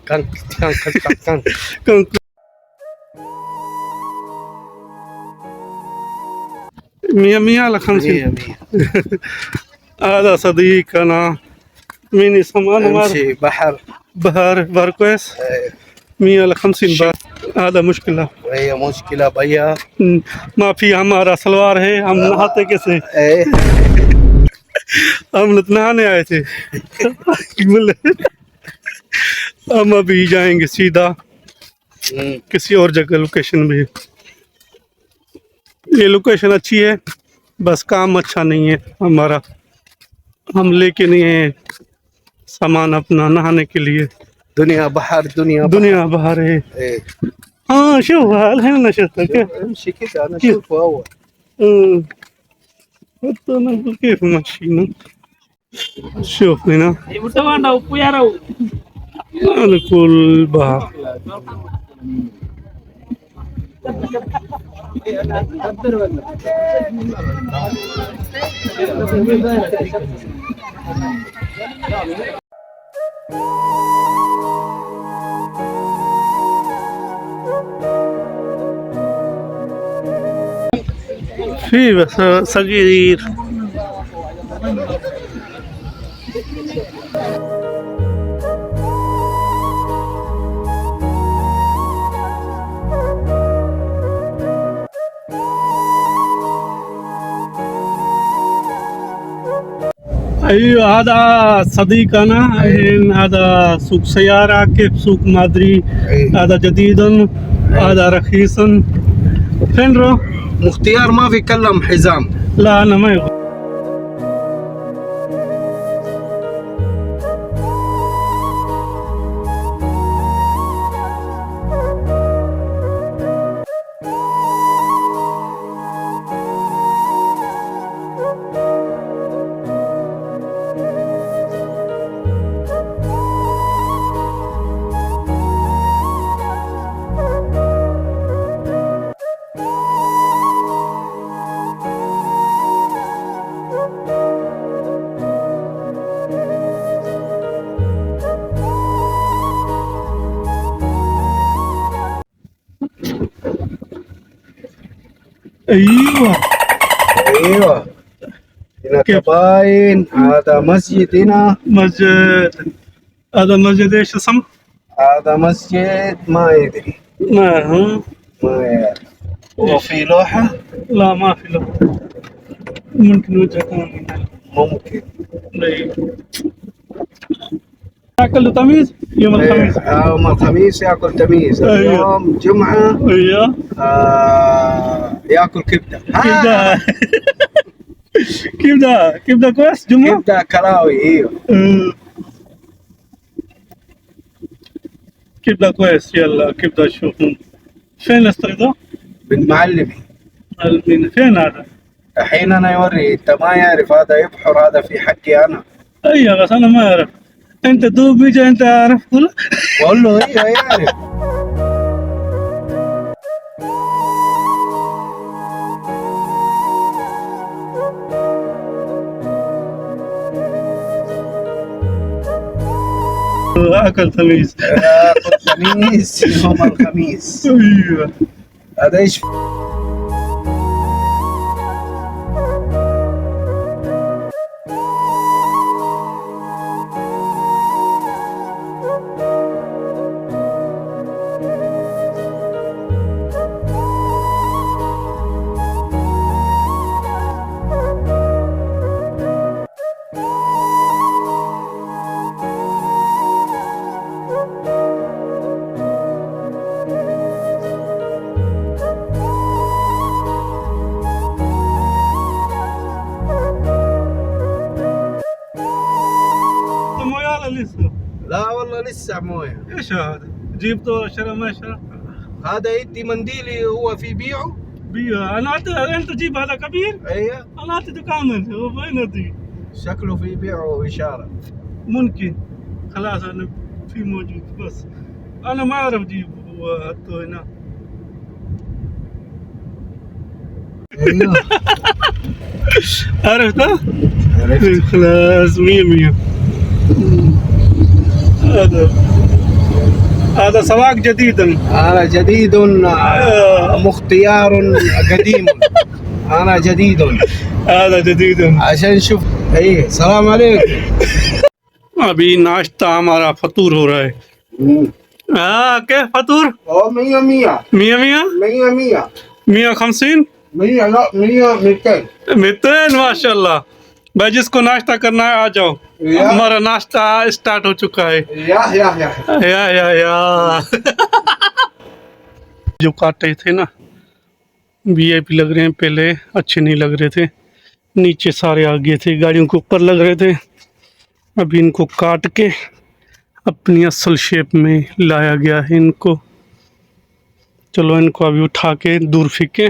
كان 100 على 50. هذا صديقنا مين اسمه؟ أنا ما امشي بحر كويس. 100 على 50 बार. هذا مشكلة. वही मुश्किल भैया ما في हमारा सलवार है, हम नहाते कैसे? हम नहाने आए थे. हम अभी जाएंगे सीधा किसी और जगह लोकेशन भी. ये लोकेशन अच्छी है, बस काम अच्छा नहीं है हमारा. हम लेके नहीं है सामान अपना नहाने के लिए. दुनिया बाहर दुनिया बाहर है. हाँ شوف الحين نشرتك امشي كذا انا اشوفه اول حتى كيف ماشيين. شوف هنا هذا كل بحر. في بس صغير. ايوه هذا صديقنا. هذا سوق سيارة. كيف سوق ما ادري. هذا جديدا. هذا رخيصا. فين رو؟ مختيار ما في كلم حزام. لا انا ما يبغى. ايوه هنا كباين. هذا مسجد. هنا مسجد. هذا مسجد ايش اسمه؟ هذا مسجد ما يدري. ما يعرف. وفي لوحة؟ لا ما في لوحة. ممكن وجهة ثانية. ممكن. ياكل تميز يوم الخميس. يوم الخميس ياكل تميز. اليوم جمعة. ايوه ياكل كبدة. كبدة كويس. جمعة كبدة كلاوي. ايوه كبدة كويس. يلا كبدة. شوف فين استرده؟ بن معلمي. فين هذا؟ الحين انا يوري. انت ما يعرف. هذا يبحر. هذا في حقي انا. ايوه بس انا ما اعرف. انت دوب بيجي انت عارف كله. قول له ايوه يعرف. اكل تميز. يوم الخميس. ايوه هذا ايش؟ لسه؟ لا والله لسه مويه. ايش هذا؟ جبته شرى ما شرى؟ هذا يدي منديلي هو في بيعه؟ انا انت تجيب هذا كبير؟ ايوه انا اعطي دكان. هو وين دي؟ شكله في بيعه اشاره. ممكن. خلاص انا في موجود بس انا ما اعرف اجيبه. هو حطه هنا. ايوه عرفته؟ عرفت. خلاص 100 هذا هذا سواق جديد. أنا جديد مختيار قديم. أنا جديد هذا جديد. عشان شوف. إيه السلام عليكم. अभी नाश्ता हमारा फतूर हो रहा है. हाँ क्या फतूर? أوه 100 मियाँ मियाँ 100 100 मियाँ 50 100 لا 100 200. 200 माशाल्लाह. भाई जिसको नाश्ता करना है आ जाओ. या। हमारा नाश्ता स्टार्ट हो चुका है. या या जो काटे थे ना वीआईपी लग रहे हैं, पहले अच्छे नहीं लग रहे थे, नीचे सारे आगे थे, गाड़ियों के ऊपर लग रहे थे. अभी इनको काट के अपनी असल शेप में लाया गया है इनको. चलो इनको अभी उठा के दूर फेंके.